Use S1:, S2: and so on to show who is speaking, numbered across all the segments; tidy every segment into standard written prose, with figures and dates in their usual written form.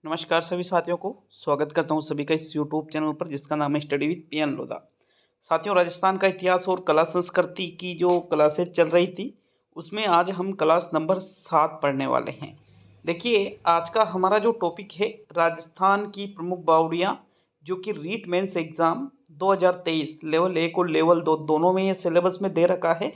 S1: नमस्कार सभी साथियों को स्वागत करता हूं सभी का इस यूट्यूब चैनल पर जिसका नाम है स्टडी विद पीएन लोधा। साथियों, राजस्थान का इतिहास और कला संस्कृति की जो क्लासेज चल रही थी उसमें आज हम क्लास नंबर 7 पढ़ने वाले हैं। देखिए, आज का हमारा जो टॉपिक है राजस्थान की प्रमुख बावड़ियाँ, जो कि रीट मेंस एग्ज़ाम 2023 लेवल 1 और लेवल 2 दोनों में ये सिलेबस में दे रखा है।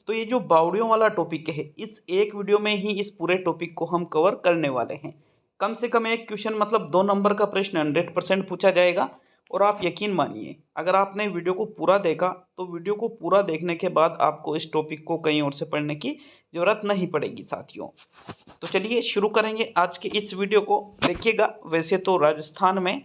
S1: तो ये जो बावड़ियों वाला टॉपिक है, इस एक वीडियो में ही इस पूरे टॉपिक को हम कवर करने वाले हैं। कम से कम एक क्वेश्चन मतलब 2 नंबर का प्रश्न 100% पूछा जाएगा। और आप यकीन मानिए, अगर आपने वीडियो को पूरा देखा तो वीडियो को पूरा देखने के बाद आपको इस टॉपिक को कहीं और से पढ़ने की ज़रूरत नहीं पड़ेगी साथियों। तो चलिए शुरू करेंगे आज के इस वीडियो को। देखिएगा, वैसे तो राजस्थान में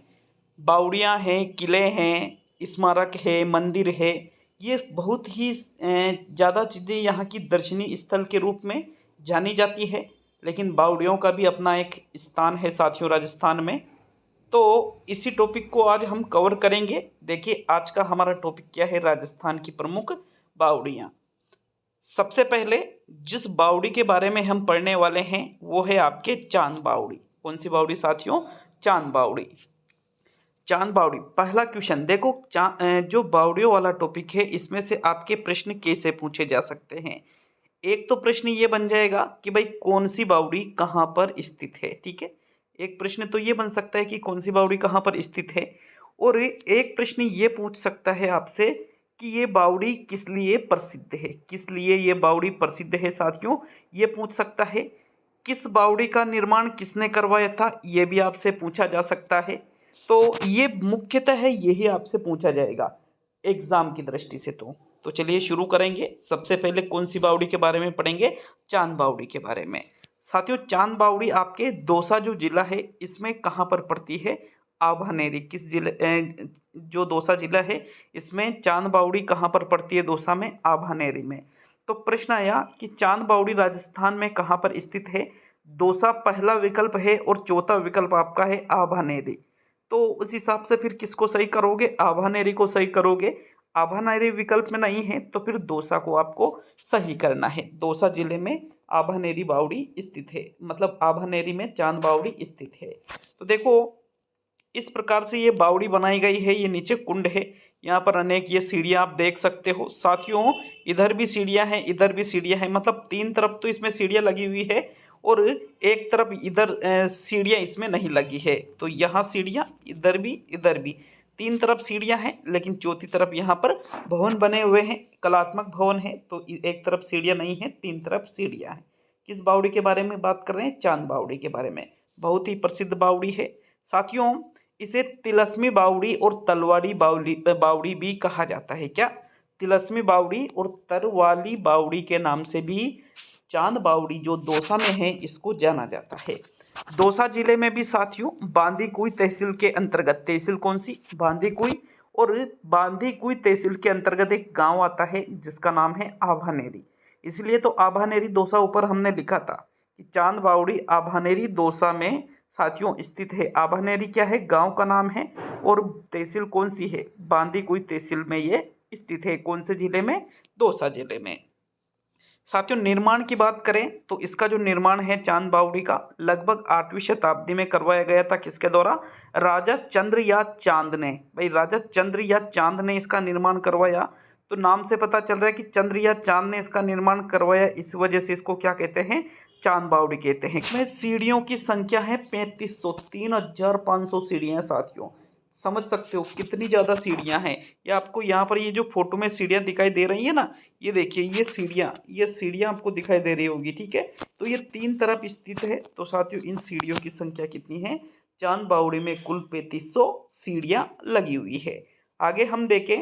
S1: बावड़ियाँ हैं, किले हैं, स्मारक है, मंदिर है, ये बहुत ही ज़्यादा चीज़ें यहाँ की दर्शनीय स्थल के रूप में जानी जाती है। लेकिन बावड़ियों का भी अपना एक स्थान है साथियों राजस्थान में। तो इसी टॉपिक को आज हम कवर करेंगे। देखिए, आज का हमारा टॉपिक क्या है, राजस्थान की प्रमुख बावड़ियाँ। सबसे पहले जिस बावड़ी के बारे में हम पढ़ने वाले हैं वो है आपके चांद बावड़ी। कौन सी बावड़ी साथियों? चांद बावड़ी। चांद बावड़ी, पहला क्वेश्चन देखो। जो बावड़ियों वाला टॉपिक है इसमें से आपके प्रश्न कैसे पूछे जा सकते हैं। एक तो प्रश्न ये बन जाएगा कि भाई कौन सी बावड़ी कहाँ पर स्थित है। ठीक है, एक प्रश्न तो ये बन सकता है कि कौन सी बावड़ी कहाँ पर स्थित है। और एक प्रश्न ये पूछ सकता है आपसे कि ये बावड़ी किस लिए प्रसिद्ध है। किस लिए ये बावड़ी प्रसिद्ध है साथियों, ये पूछ सकता है। किस बावड़ी का निर्माण किसने करवाया था, ये भी आपसे पूछा जा सकता है। तो ये मुख्यतः है, यही आपसे पूछा जाएगा एग्जाम की दृष्टि से। तो चलिए शुरू करेंगे। सबसे पहले कौन सी बावड़ी के बारे में पढ़ेंगे? चांद बावड़ी के बारे में। साथियों, चांद बावड़ी आपके दौसा जो जिला है इसमें कहाँ पर पड़ती है? आभानेरी। किस जिले जो दौसा जिला है इसमें चांद बावड़ी कहाँ पर पड़ती है? दौसा में, आभानेरी में। तो प्रश्न आया कि चांद बावड़ी राजस्थान में कहाँ पर स्थित है। दौसा पहला विकल्प है और चौथा विकल्प आपका है आभानेरी। तो उस हिसाब से फिर किसको सही करोगे? आभानेरी को सही करोगे। आभानेरी विकल्प में नहीं है तो फिर दौसा को आपको सही करना है। दौसा जिले में आभानेरी बावड़ी स्थित है, मतलब आभानेरी में चांद बावड़ी स्थित है। तो देखो, इस प्रकार से ये बावड़ी बनाई गई है। ये नीचे कुंड है, यहाँ पर अनेक ये सीढ़ियाँ आप देख सकते हो साथियों। इधर भी सीढ़ियाँ हैं, इधर भी सीढ़ियाँ हैं, मतलब 3 तरफ तो इसमें सीढ़ियाँ लगी हुई है और एक तरफ इधर सीढ़ियाँ इसमें नहीं लगी है। तो यहाँ सीढ़ियाँ, इधर भी 3 तरफ सीढ़ियाँ हैं, लेकिन चौथी तरफ यहाँ पर भवन बने हुए हैं, कलात्मक भवन है। तो एक तरफ सीढ़ियाँ नहीं है, 3 तरफ सीढ़ियाँ हैं। किस बावड़ी के बारे में बात कर रहे हैं? चांद बावड़ी के बारे में। बहुत ही प्रसिद्ध बावड़ी है साथियों। इसे तिलस्मी बावड़ी और तलवाड़ी बावड़ी भी कहा जाता है। क्या? तिलस्मी बावड़ी और तरवाली बावड़ी के नाम से भी चांद बावड़ी जो दौसा में है इसको जाना जाता है। दौसा जिले में भी साथियों बांदीकुई तहसील के अंतर्गत, तहसील कौन सी? बांदीकुई। और बांदीकुई तहसील के अंतर्गत एक गांव आता है जिसका नाम है आभानेरी। इसलिए तो आभानेरी दौसा ऊपर हमने लिखा था कि चांद बावड़ी आभानेरी दौसा में साथियों स्थित है। आभानेरी क्या है? गांव का नाम है। और तहसील कौन सी है? बांदीकुई तहसील में ये स्थित है। कौन से जिले में? दौसा जिले में। साथियों, निर्माण की बात करें तो इसका जो निर्माण है चांद बावड़ी का लगभग 8वीं शताब्दी में करवाया गया था। किसके द्वारा? राजा चंद्र या चांद ने। भाई, राजा चंद्र या चांद ने इसका निर्माण करवाया। तो नाम से पता चल रहा है कि चंद्र या चांद ने इसका निर्माण करवाया, इस वजह से इसको क्या कहते हैं? चांद बावड़ी कहते हैं। इसमें सीढ़ियों की संख्या है 3500, 3500 सीढ़ियां साथियों। समझ सकते हो कितनी ज़्यादा सीढ़ियां हैं। ये आपको यहाँ पर ये जो फोटो में सीढ़ियां दिखाई दे रही है ना, ये देखिए, ये सीढ़ियां आपको दिखाई दे रही होगी। ठीक है, तो ये 3 तरफ स्थित है। तो साथियों, इन सीढ़ियों की संख्या कितनी है? चांद बावड़ी में कुल 3500 सीढ़ियां लगी हुई है। आगे हम देखें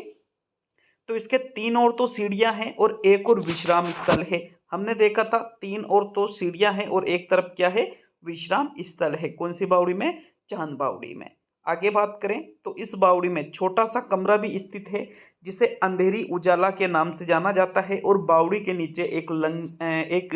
S1: तो इसके 3 और तो सीढ़ियां हैं और एक और विश्राम स्थल है। हमने देखा था 3 और तो सीढ़ियां हैं और एक तरफ क्या है? विश्राम स्थल है। कौन सी बावड़ी में? चांद बावड़ी में। आगे बात करें तो इस बावड़ी में छोटा सा कमरा भी स्थित है जिसे अंधेरी उजाला के नाम से जाना जाता है। और बावड़ी के नीचे एक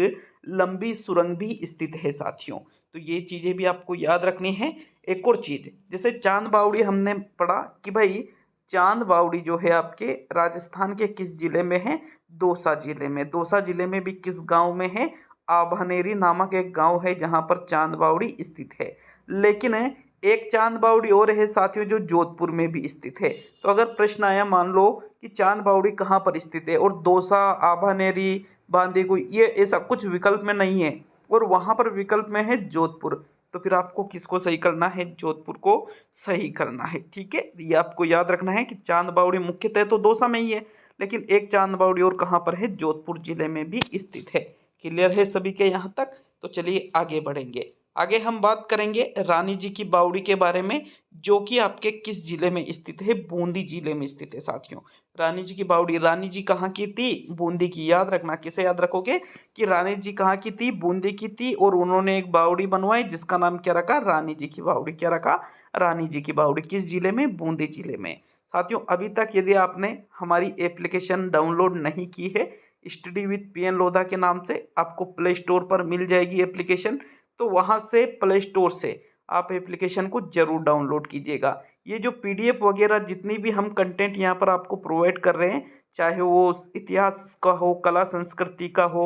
S1: लंबी सुरंग भी स्थित है साथियों। तो ये चीजें भी आपको याद रखनी है। एक और चीज, जैसे चांद बावड़ी हमने पढ़ा कि भाई चांद बावड़ी जो है आपके राजस्थान के किस जिले में है? दौसा जिले में। दौसा जिले में भी किस गांव में है? आभानेरी नामक एक गांव है जहां पर चांद बावड़ी स्थित है। लेकिन एक चांद बावड़ी और है साथियों जो जोधपुर में भी स्थित है। तो अगर प्रश्न आया मान लो कि चांद बावड़ी कहाँ पर स्थित है और दौसा, आभानेरी, बांदीकुई ये ऐसा कुछ विकल्प में नहीं है और वहाँ पर विकल्प में है जोधपुर, तो फिर आपको किसको सही करना है? जोधपुर को सही करना है। ठीक है, ये आपको याद रखना है कि चांद बावड़ी मुख्यतः तो दौसा में ही है, लेकिन एक चांद बावड़ी और कहाँ पर है? जोधपुर जिले में भी स्थित है। क्लियर है सभी के यहाँ तक? तो चलिए आगे बढ़ेंगे। आगे हम बात करेंगे रानी जी की बावड़ी के बारे में, जो कि आपके किस जिले में स्थित है? बूंदी जिले में स्थित है साथियों। रानी जी की बावड़ी, रानी जी कहाँ की थी? बूंदी की। याद रखना, किसे याद रखोगे कि रानी जी कहाँ की थी? बूंदी की थी, और उन्होंने एक बावड़ी बनवाई जिसका नाम क्या रखा? रानी जी की बावड़ी। क्या रखा? रानी जी की बावड़ी। किस जिले में? बूंदी जिले में। साथियों अभी तक यदि आपने हमारी एप्लीकेशन डाउनलोड नहीं की है, स्टडी विथ पीएन लोधा के नाम से, आपको प्ले स्टोर पर मिल जाएगी एप्लीकेशन, तो वहाँ से प्ले स्टोर से आप एप्लीकेशन को जरूर डाउनलोड कीजिएगा। ये जो पीडीएफ वगैरह जितनी भी हम कंटेंट यहाँ पर आपको प्रोवाइड कर रहे हैं, चाहे वो इतिहास का हो, कला संस्कृति का हो,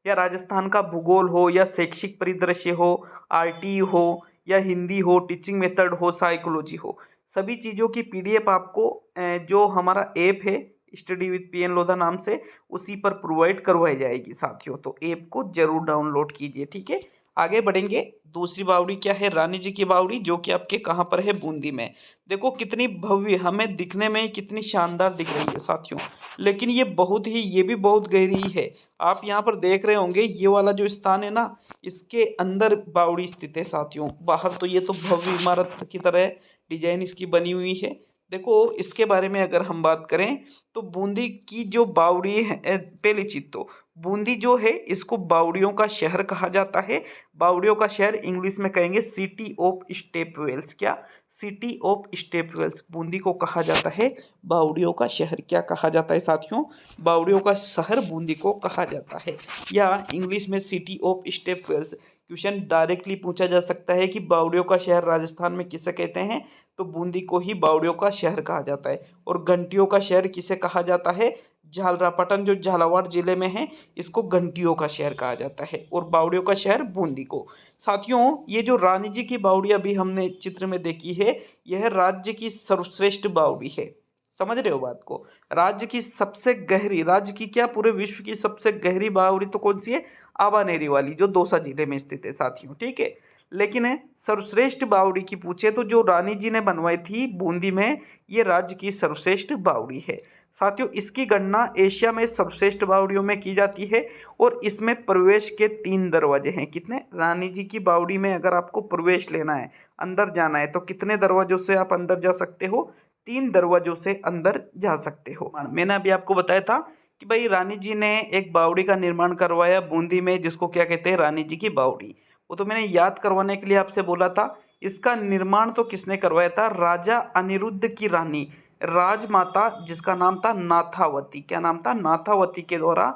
S1: या राजस्थान का भूगोल हो, या शैक्षिक परिदृश्य हो, आरटी हो, या हिंदी हो, टीचिंग मेथड हो, साइकोलॉजी हो, सभी चीज़ों की पीडीएफ आपको जो हमारा ऐप है स्टडी विथ पीएन लोधा नाम से, उसी पर प्रोवाइड करवाई जाएगी साथियों। तो ऐप को जरूर डाउनलोड कीजिए। ठीक है, आगे बढ़ेंगे। दूसरी बावड़ी क्या है? रानी जी की बावड़ी, जो कि आपके कहाँ पर है? बूंदी में। देखो कितनी भव्य, हमें दिखने में कितनी शानदार दिख रही है साथियों, लेकिन ये भी बहुत गहरी है। आप यहाँ पर देख रहे होंगे ये वाला जो स्थान है ना, इसके अंदर बावड़ी स्थित है साथियों। बाहर तो ये तो भव्य इमारत की तरह डिजाइन इसकी बनी हुई है। देखो इसके बारे में अगर हम बात करें तो बूंदी की जो बावड़ी है, पहली चीज तो बूंदी जो है इसको बावड़ियों का शहर कहा जाता है। बावड़ियों का शहर इंग्लिश में कहेंगे सिटी ऑफ स्टेप वेल्स। क्या? City of step wells. Bundi को कहा जाता है बावड़ियों का शहर। क्या कहा जाता है साथियों? बावड़ियों का शहर बूंदी को कहा जाता है, या इंग्लिश में city of step wells. Question directly पूछा जा सकता है कि बावड़ियों का शहर राजस्थान में किसे कहते हैं? तो बूंदी को ही बावड़ियों का शहर कहा जाता है। और घंटियों का शहर किसे कहा जाता है? झालरापाटन जो झालावाड़ जिले में है, इसको घंटियों का शहर कहा जाता है, और बावड़ियों का शहर बूंदी को। साथियों ये जो रानी जी की बावड़ी अभी हमने चित्र में देखी है, यह राज्य की सर्वश्रेष्ठ बावड़ी है। समझ रहे हो बात को? राज्य की सबसे गहरी, राज्य की क्या, पूरे विश्व की सबसे गहरी बावड़ी तो कौन सी है? आबानेरी वाली, जो दौसा जिले में स्थित है साथियों। ठीक है, लेकिन सर्वश्रेष्ठ बावड़ी की पूछे तो जो रानी जी ने बनवाई थी बूंदी में, ये राज्य की सर्वश्रेष्ठ बावड़ी है साथियों। इसकी गणना एशिया में सर्वश्रेष्ठ बावड़ियों में की जाती है, और इसमें प्रवेश के 3 दरवाजे हैं। कितने? रानी जी की बावड़ी में अगर आपको प्रवेश लेना है, अंदर जाना है, तो कितने दरवाजों से आप अंदर जा सकते हो? 3 दरवाजों से अंदर जा सकते हो। मैंने अभी आपको बताया था कि भाई रानी जी ने एक बावड़ी का निर्माण करवाया बूंदी में, जिसको क्या कहते हैं? रानी जी की बावड़ी। वो तो मैंने याद करवाने के लिए आपसे बोला था। इसका निर्माण तो किसने करवाया था? राजा अनिरुद्ध की रानी राजमाता, जिसका नाम था नाथावती। क्या नाम था? नाथावती के द्वारा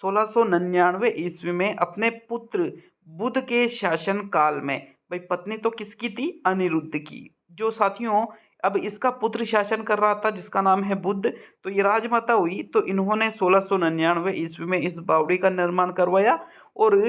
S1: 1699 ईस्वी में अपने पुत्र बुद्ध के शासन काल में। भाई पत्नी तो किसकी थी? अनिरुद्ध की। जो साथियों अब इसका पुत्र शासन कर रहा था जिसका नाम है बुद्ध, तो ये राजमाता हुई। तो इन्होंने 1699 ईस्वी में इस बावड़ी का निर्माण करवाया, और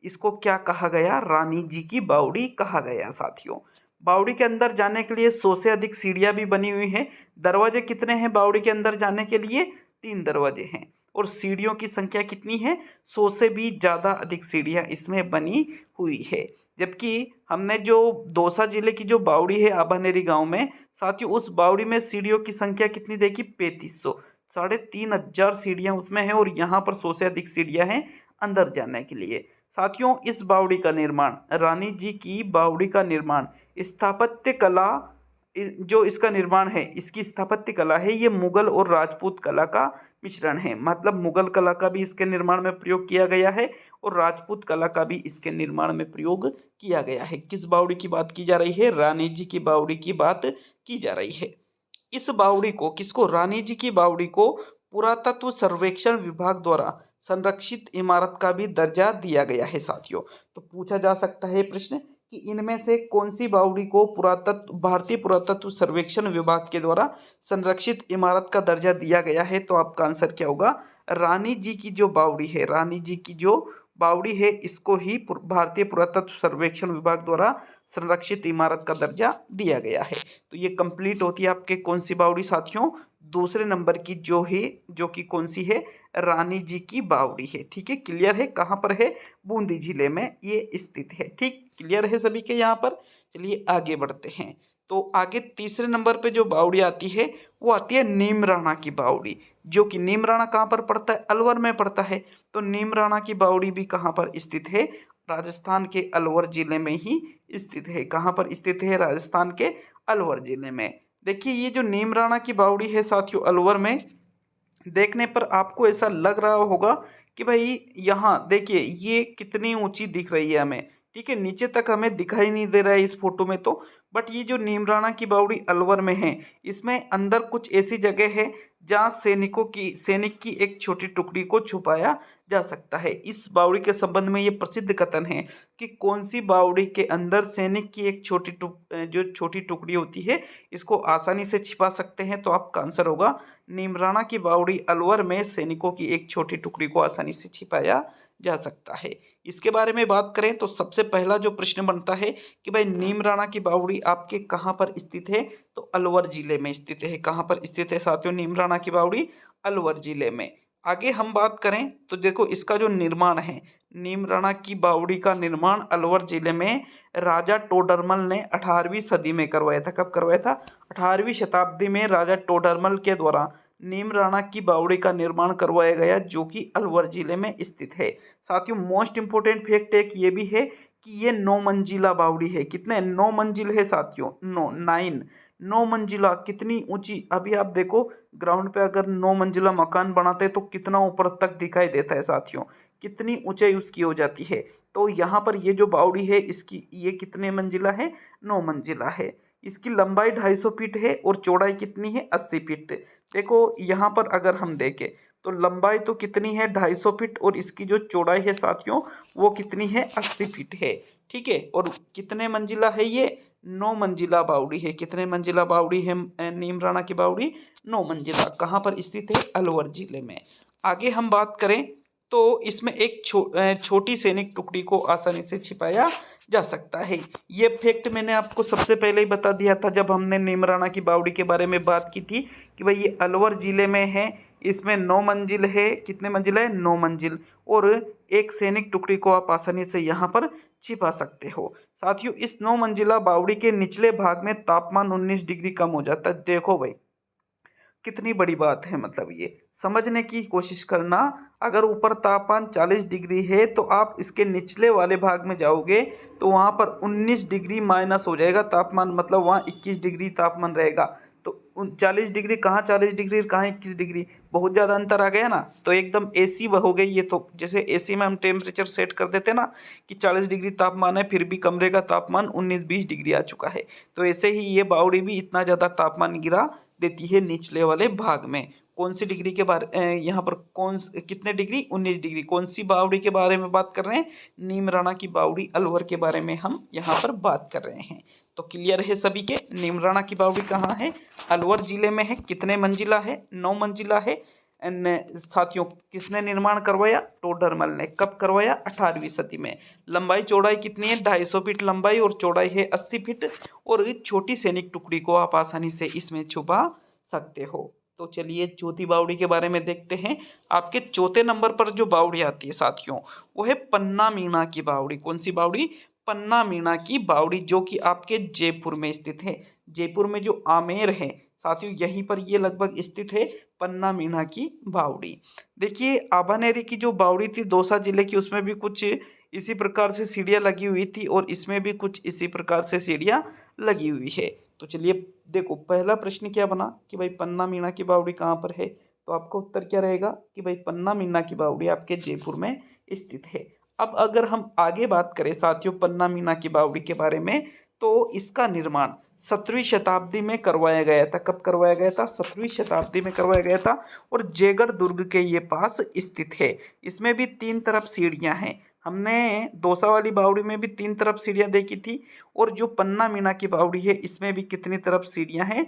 S1: इसको क्या कहा गया? रानी जी की बावड़ी कहा गया साथियों। बावड़ी के अंदर जाने के लिए 100 से अधिक सीढ़ियां भी बनी हुई हैं। दरवाजे कितने हैं बावड़ी के अंदर जाने के लिए? 3 दरवाजे हैं। और सीढ़ियों की संख्या कितनी है? 100 से भी ज़्यादा अधिक सीढ़ियां इसमें बनी हुई है। जबकि हमने जो दौसा जिले की जो बावड़ी है आभानेरी गांव में, साथियों उस बावड़ी में सीढ़ियों की संख्या कितनी देखी? 3500। 3500 सीढ़ियां उसमें है, और यहाँ पर 100 से अधिक सीढ़ियां हैं अंदर जाने के लिए। साथियों इस बावड़ी का निर्माण, रानी जी की बावड़ी का निर्माण, स्थापत्य कला, जो इसका निर्माण है, इसकी स्थापत्य कला है, ये मुगल और राजपूत कला का मिश्रण है। मतलब मुगल कला का भी इसके निर्माण में प्रयोग किया गया है, और राजपूत कला का भी इसके निर्माण में प्रयोग किया गया है। किस बावड़ी की बात की जा रही है? रानी जी की बावड़ी की बात की जा रही है। इस बावड़ी को, किसको? रानी जी की बावड़ी को पुरातत्व सर्वेक्षण विभाग द्वारा संरक्षित इमारत का भी दर्जा दिया गया है साथियों। तो पूछा जा सकता है प्रश्न कि इनमें से कौन सी बावड़ी को भारतीय पुरातत्व सर्वेक्षण विभाग के द्वारा संरक्षित इमारत का दर्जा दिया गया है? तो आपका आंसर क्या होगा? रानी जी की जो बावड़ी है, रानी जी की जो बावड़ी है इसको ही भारतीय पुरातत्व सर्वेक्षण विभाग द्वारा संरक्षित इमारत का दर्जा दिया गया है। तो ये कंप्लीट होती है आपके कौन सी बावड़ी साथियों, दूसरे नंबर की जो है, जो कि कौन सी है, रानी जी की बावड़ी है। ठीक है, क्लियर है, कहाँ पर है, बूंदी जिले में ये स्थित है। ठीक, क्लियर है सभी के यहाँ पर। चलिए आगे बढ़ते हैं। तो आगे तीसरे नंबर पे जो बावड़ी आती है वो आती है नीमराणा की बावड़ी, जो कि नीमराणा कहाँ पर पड़ता है, अलवर में पड़ता है। तो नीमराणा की बावड़ी भी कहाँ पर स्थित है, राजस्थान के अलवर जिले में ही स्थित है। कहाँ पर स्थित है, राजस्थान के अलवर जिले में। देखिए ये जो नीमराणा की बावड़ी है साथियों, अलवर में, देखने पर आपको ऐसा लग रहा होगा कि भाई यहाँ देखिए ये कितनी ऊंची दिख रही है हमें। ठीक है, नीचे तक हमें दिखाई नहीं दे रहा है इस फोटो में तो, बट ये जो नीमराणा की बावड़ी अलवर में है, इसमें अंदर कुछ ऐसी जगह है जहाँ सैनिक की एक छोटी टुकड़ी को छुपाया जा सकता है। इस बावड़ी के संबंध में ये प्रसिद्ध कथन है कि कौन सी बावड़ी के अंदर सैनिक की एक जो छोटी टुकड़ी होती है इसको आसानी से छिपा सकते हैं। तो आपका आंसर होगा नीमराणा की बावड़ी अलवर में सैनिकों की एक छोटी टुकड़ी को आसानी से छिपाया जा सकता है। इसके बारे में बात करें तो सबसे पहला जो प्रश्न बनता है कि भाई नीमराणा की बावड़ी आपके कहाँ पर स्थित है, तो अलवर जिले में स्थित है। कहाँ पर स्थित है साथियों नीमराणा की बावड़ी, अलवर जिले में। आगे हम बात करें तो देखो इसका जो निर्माण है, नीमराणा की बावड़ी का निर्माण अलवर जिले में राजा टोडरमल ने 18वीं सदी में करवाया था। कब करवाया था, 18वीं शताब्दी में राजा टोडरमल के द्वारा नीमराणा की बावड़ी का निर्माण करवाया गया, जो कि अलवर जिले में स्थित है। साथियों मोस्ट इंपोर्टेंट फैक्ट एक ये भी है कि ये 9 मंजिला बावड़ी है। कितने, 9 मंजिल है साथियों, 9 मंजिला। कितनी ऊंची, अभी आप देखो ग्राउंड पे अगर 9 मंजिला मकान बनाते हैं तो कितना ऊपर तक दिखाई देता है साथियों, कितनी ऊंचाई उसकी हो जाती है। तो यहाँ पर ये जो बावड़ी है इसकी ये कितने मंजिला है, 9 मंजिला है। इसकी लंबाई 250 फीट है और चौड़ाई कितनी है, 80 फीट। देखो यहाँ पर अगर हम देखें तो लंबाई तो कितनी है, 250 फीट, और इसकी जो चौड़ाई है साथियों वो कितनी है, 80 फीट है। ठीक है, और कितने मंजिला है ये, 9 मंजिला बावड़ी है। कितने मंजिला बावड़ी है नीमराणा की बावड़ी, 9 मंजिला। कहाँ पर स्थित है, अलवर जिले में। आगे हम बात करें तो इसमें एक छोटी सैनिक टुकड़ी को आसानी से छिपाया जा सकता है। ये फैक्ट मैंने आपको सबसे पहले ही बता दिया था जब हमने नीमराणा की बावड़ी के बारे में बात की थी कि भाई ये अलवर जिले में है, इसमें 9 मंजिल है। कितने मंजिल है, 9 मंजिल, और एक सैनिक टुकड़ी को आप आसानी से यहाँ पर छिपा सकते हो। साथियों इस 9 मंजिला बावड़ी के निचले भाग में तापमान 19 डिग्री कम हो जाता है। देखो भाई कितनी बड़ी बात है, मतलब ये समझने की कोशिश करना। अगर ऊपर तापमान 40 डिग्री है तो आप इसके निचले वाले भाग में जाओगे तो वहाँ पर 19 डिग्री माइनस हो जाएगा तापमान, मतलब वहाँ 21 डिग्री तापमान रहेगा। तो 40 डिग्री कहाँ, 40 डिग्री कहाँ 21 डिग्री, बहुत ज़्यादा अंतर आ गया ना। तो एकदम एसी हो गई ये, तो जैसे एसी में हम टेम्परेचर सेट कर देते ना कि 40 डिग्री तापमान है फिर भी कमरे का तापमान 19-20 डिग्री आ चुका है, तो ऐसे ही ये बावड़ी भी इतना ज़्यादा तापमान गिरा देती है निचले वाले भाग में। कौन सी डिग्री के बारे यहाँ पर कितने डिग्री, 19 डिग्री। कौन सी बावड़ी के बारे में बात कर रहे हैं, नीमराणा की बावड़ी अलवर के बारे में हम यहाँ पर बात कर रहे हैं। तो क्लियर है सभी के, नीमराणा की बावड़ी कहाँ है, अलवर जिले में है। कितने मंजिला है, 9 मंजिला है। साथियों किसने निर्माण करवाया, टोडरमल ने। कब करवाया, 18वीं सदी में। लंबाई चौड़ाई कितनी है, 250 फीट लंबाई और चौड़ाई है 80 फीट, और छोटी सैनिक टुकड़ी को आप आसानी से इसमें छुपा सकते हो। तो चलिए चौथी बावड़ी के बारे में देखते हैं। आपके चौथे नंबर पर जो बावड़ी आती है साथियों वो है पन्ना मीना की बावड़ी। कौन सी बावड़ी, पन्ना मीना की बावड़ी, जो कि आपके जयपुर में स्थित है। जयपुर में जो आमेर है साथियों यहीं पर ये लगभग स्थित है पन्ना मीना की बावड़ी। देखिए आबानेरी की जो बावड़ी थी दौसा जिले की, उसमें भी कुछ इसी प्रकार से सीढ़ियाँ लगी हुई थी और इसमें भी कुछ इसी प्रकार से सीढ़ियाँ लगी हुई है। तो चलिए देखो पहला प्रश्न क्या बना कि भाई पन्ना मीना की बावड़ी कहाँ पर है, तो आपका उत्तर क्या रहेगा कि भाई पन्ना मीना की बावड़ी आपके जयपुर में स्थित है। अब अगर हम आगे बात करें साथियों पन्ना मीना की बावड़ी के बारे में, तो इसका निर्माण 17वीं शताब्दी में करवाया गया था। कब करवाया गया था, 17वीं शताब्दी में करवाया गया था, और जयगढ़ दुर्ग के ये पास स्थित है। इसमें भी 3 तरफ सीढ़ियाँ हैं। हमने दौसा वाली बावड़ी में भी 3 तरफ सीढ़ियाँ देखी थी, और जो पन्ना मीना की बावड़ी है इसमें भी कितनी तरफ सीढ़ियाँ हैं,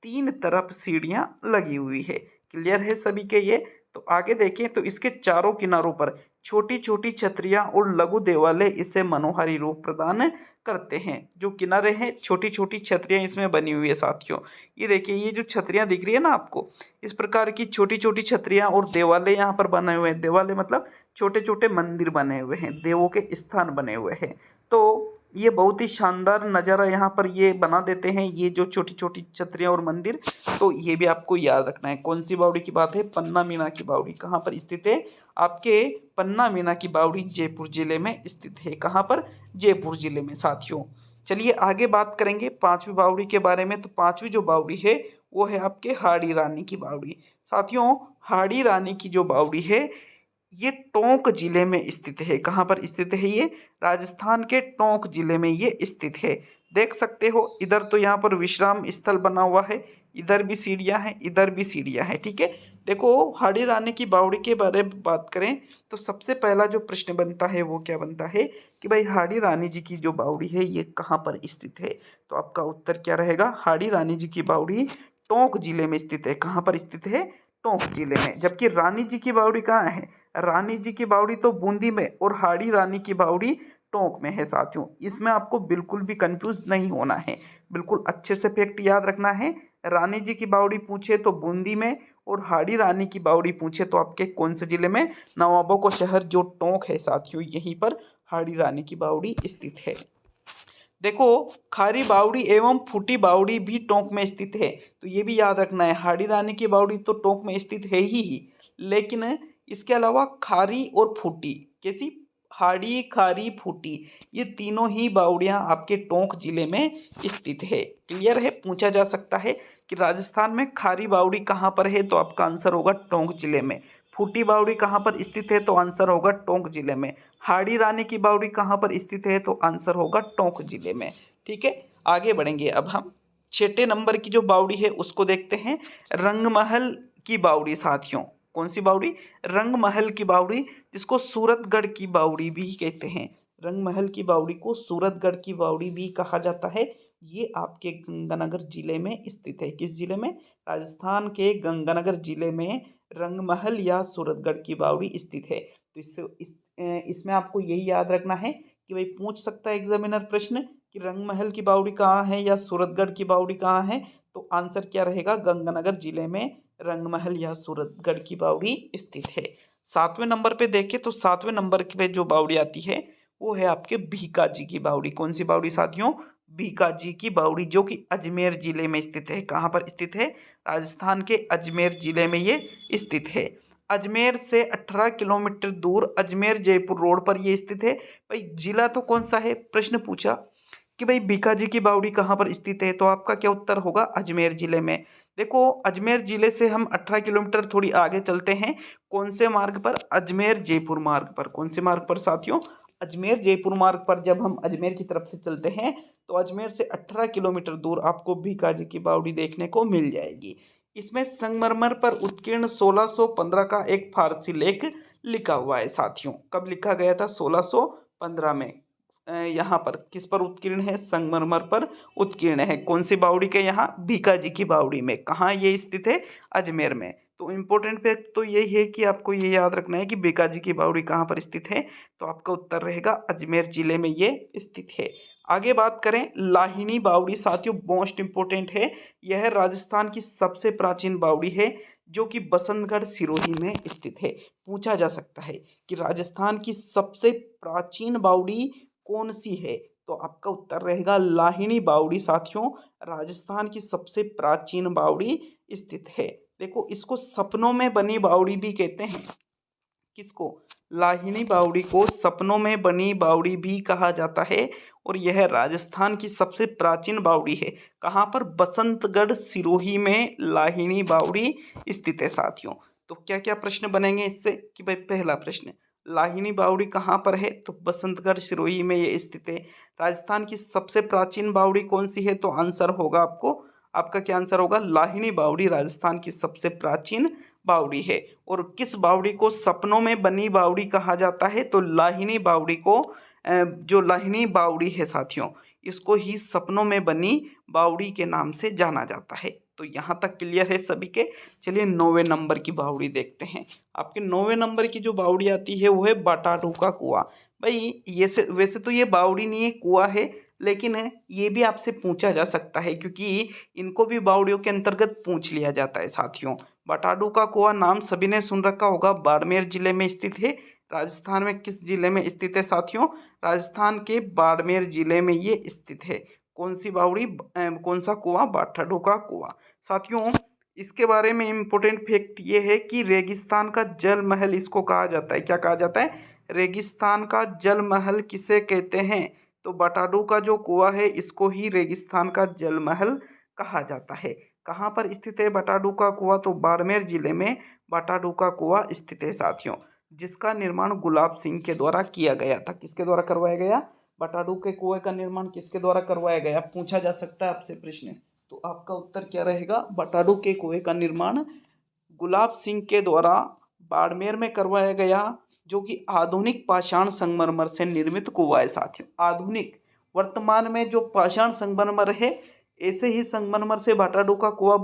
S1: 3 तरफ सीढ़ियाँ लगी हुई है। क्लियर है सभी के ये। तो आगे देखें तो इसके चारों किनारों पर छोटी छोटी छतरियां और लघु देवालय इसे मनोहारी रूप प्रदान करते हैं। जो किनारे हैं छोटी छोटी छतरियां इसमें बनी हुई है साथियों। ये देखिए, ये जो छतरियां दिख रही है ना आपको, इस प्रकार की छोटी छोटी छतरियां और देवालय यहाँ पर बने हुए हैं। देवालय मतलब छोटे छोटे मंदिर बने हुए हैं, देवों के स्थान बने हुए हैं। तो ये बहुत ही शानदार नज़ारा यहाँ पर ये बना देते हैं, ये जो छोटी छोटी छतरियां और मंदिर। तो ये भी आपको याद रखना है। कौन सी बावड़ी की बात है? पन्ना मीना की बावड़ी। कहाँ पर स्थित है? आपके पन्ना मीना की बावड़ी जयपुर जिले में स्थित है। कहाँ पर? जयपुर जिले में साथियों। चलिए आगे बात करेंगे पांचवी बावड़ी के बारे में। तो पांचवी जो बावड़ी है वो है आपके हाड़ी रानी की बावड़ी। साथियों, हाड़ी रानी की जो बावड़ी है ये टोंक जिले में स्थित है। कहाँ पर स्थित है ये? राजस्थान के टोंक जिले में ये स्थित है। देख सकते हो, इधर तो यहाँ पर विश्राम स्थल बना हुआ है, इधर भी सीढ़ियाँ हैं, इधर भी सीढ़ियाँ हैं। ठीक है। देखो, हाड़ी रानी की बावड़ी के बारे में बात करें तो सबसे पहला जो प्रश्न बनता है वो क्या बनता है कि भाई हाड़ी रानी जी की जो बावड़ी है ये कहाँ पर स्थित है? तो आपका उत्तर क्या रहेगा? हाड़ी रानी जी की बावड़ी टोंक जिले में स्थित है। कहाँ पर स्थित है? टोंक जिले में। जबकि रानी जी की बावड़ी कहाँ है? रानी जी की बावड़ी तो बूंदी में और हाड़ी रानी की बावड़ी टोंक में है साथियों। इसमें आपको बिल्कुल भी कंफ्यूज नहीं होना है, बिल्कुल अच्छे से फैक्ट याद रखना है। रानी जी की बावड़ी पूछे तो बूंदी में, और हाड़ी रानी की बावड़ी पूछे तो आपके कौन से जिले में? नवाबों को शहर जो टोंक है साथियों, यहीं पर हाड़ी रानी की बावड़ी स्थित है। देखो, खारी बावड़ी एवं फूटी बावड़ी भी टोंक में स्थित है। तो ये भी याद रखना है, हाड़ी रानी की बावड़ी तो टोंक में स्थित है ही, लेकिन इसके अलावा खारी और फूटी, कैसी? हाड़ी, खारी, फूटी, ये तीनों ही बावड़ियां आपके टोंक जिले में स्थित है। क्लियर है? पूछा जा सकता है कि राजस्थान में खारी बावड़ी कहाँ पर है? तो आपका आंसर होगा टोंक जिले में। फूटी बावड़ी कहाँ पर स्थित है? तो आंसर होगा टोंक जिले में। हाड़ी रानी की बावड़ी कहाँ पर स्थित है? तो आंसर होगा टोंक जिले में। ठीक है, आगे बढ़ेंगे। अब हम छठे नंबर की जो बावड़ी है उसको देखते हैं, रंगमहल की बावड़ी साथियों। कौन सी बावड़ी? रंगमहल की बावड़ी, जिसको सूरतगढ़ की बावड़ी भी कहते हैं। रंगमहल की बावड़ी को सूरतगढ़ की बावड़ी भी कहा जाता है। ये आपके गंगानगर जिले में स्थित है। किस जिले में? राजस्थान के गंगानगर जिले में रंगमहल या सूरतगढ़ की बावड़ी स्थित है। तो इसमें आपको यही याद रखना है कि भाई पूछ सकता है एग्जामिनर प्रश्न कि रंगमहल की बावड़ी कहाँ है या सूरतगढ़ की बावड़ी कहाँ है। तो आंसर क्या रहेगा? गंगानगर जिले में रंगमहल या सूरतगढ़ की बावड़ी स्थित है। सातवें नंबर पे देखें तो सातवें नंबर पे जो बावड़ी आती है वो है आपके भीकाजी की बावड़ी। कौन सी बावड़ी साथियों? भीकाजी की बावड़ी, जो कि अजमेर जिले में स्थित है। कहाँ पर स्थित है? राजस्थान के अजमेर जिले में ये स्थित है। अजमेर से 18 किलोमीटर दूर अजमेर जयपुर रोड पर ये स्थित है। भाई जिला तो कौन सा है? प्रश्न पूछा कि भाई भीकाजी की बावड़ी कहाँ पर स्थित है, तो आपका क्या उत्तर होगा? अजमेर जिले में। देखो, अजमेर जिले से हम 18 किलोमीटर थोड़ी आगे चलते हैं। कौन से मार्ग पर? अजमेर जयपुर मार्ग पर। कौन से मार्ग पर साथियों? अजमेर जयपुर मार्ग पर जब हम अजमेर की तरफ से चलते हैं तो अजमेर से 18 किलोमीटर दूर आपको भीकाजी की बावड़ी देखने को मिल जाएगी। इसमें संगमरमर पर उत्कीर्ण 1615 का एक फारसी लेख लिखा हुआ है साथियों। कब लिखा गया था? 1615 में। यहाँ पर किस पर उत्कीर्ण है? संगमरमर पर उत्कीर्ण है। कौन सी बावड़ी के? यहाँ भीकाजी की बावड़ी में। कहाँ ये स्थित है? अजमेर में। तो इम्पोर्टेंट फैक्ट तो यही है कि आपको ये याद रखना है कि भीकाजी की बावड़ी कहाँ पर स्थित है। तो आपका उत्तर रहेगा अजमेर जिले में ये स्थित है। आगे बात करें लाहिनी बावड़ी साथियों, मोस्ट इंपोर्टेंट है। यह राजस्थान की सबसे प्राचीन बावड़ी है जो कि बसंतगढ़ सिरोही में स्थित है। पूछा जा सकता है कि राजस्थान की सबसे प्राचीन बावड़ी कौन सी है? तो आपका उत्तर रहेगा लाहिनी बावड़ी साथियों। राजस्थान की सबसे प्राचीन बावड़ी स्थित है। देखो, इसको सपनों में बनी बावड़ी भी कहते हैं। किसको? लाहिनी बावड़ी को सपनों में बनी बावड़ी भी कहा जाता है। और यह राजस्थान की सबसे प्राचीन बावड़ी है। कहाँ पर? बसंतगढ़ सिरोही में लाहिनी बावड़ी स्थित है साथियों। तो क्या क्या प्रश्न बनेंगे इससे कि भाई पहला प्रश्न, लाहिनी बावड़ी कहाँ पर है? तो बसंतगढ़ सिरोही में ये स्थित है। राजस्थान की सबसे प्राचीन बावड़ी कौन सी है? तो आंसर होगा आपका क्या आंसर होगा? लाहिनी बावड़ी राजस्थान की सबसे प्राचीन बावड़ी है। और किस बावड़ी को सपनों में बनी बावड़ी कहा जाता है? तो लाहिनी बावड़ी को, जो लाहिनी बावड़ी है साथियों, इसको ही सपनों में बनी बावड़ी के नाम से जाना जाता है। तो यहाँ तक क्लियर है सभी के। चलिए 9वें नंबर की बावड़ी देखते हैं। आपके 9वें नंबर की जो बावड़ी आती है वो है बाटाडू का कुआं। भाई ये से वैसे तो ये बावड़ी नहीं है, कुआं है, लेकिन ये भी आपसे पूछा जा सकता है क्योंकि इनको भी बावड़ियों के अंतर्गत पूछ लिया जाता है साथियों। बाटाडू का कुआं नाम सभी ने सुन रखा होगा, बाड़मेर जिले में स्थित है। राजस्थान में किस जिले में स्थित है साथियों? राजस्थान के बाड़मेर जिले में ये स्थित है। कौन सी बावड़ी, कौन सा कुआं? बाटाडू का कुआं। साथियों इसके बारे में इम्पोर्टेंट फैक्ट ये है कि रेगिस्तान का जल महल इसको कहा जाता है। क्या कहा जाता है? रेगिस्तान का जल महल किसे कहते हैं? तो बाटाडू का जो कुआं है इसको ही रेगिस्तान का जल महल कहा जाता है। कहाँ पर स्थित है बाटाडू का कुआं? तो बाड़मेर जिले में बाटाडू का कुआं स्थित है साथियों, जिसका निर्माण गुलाब सिंह के द्वारा किया गया था। किसके द्वारा करवाया गया? बाटाडू के कुएं का निर्माण किसके द्वारा करवाया गया? पूछा जा सकता है आपसे प्रश्न। तो आपका उत्तर क्या रहेगा? बाटाडू के कुएं का निर्माण गुलाब सिंह के द्वारा बाड़मेर में करवाया गया, जो कि आधुनिक पाषाण संगमरमर से निर्मित कुआं है साथियों। आधुनिक वर्तमान में जो पाषाण संगमरमर है, ऐसे ही संगमरमर से बाटाडू का कुआं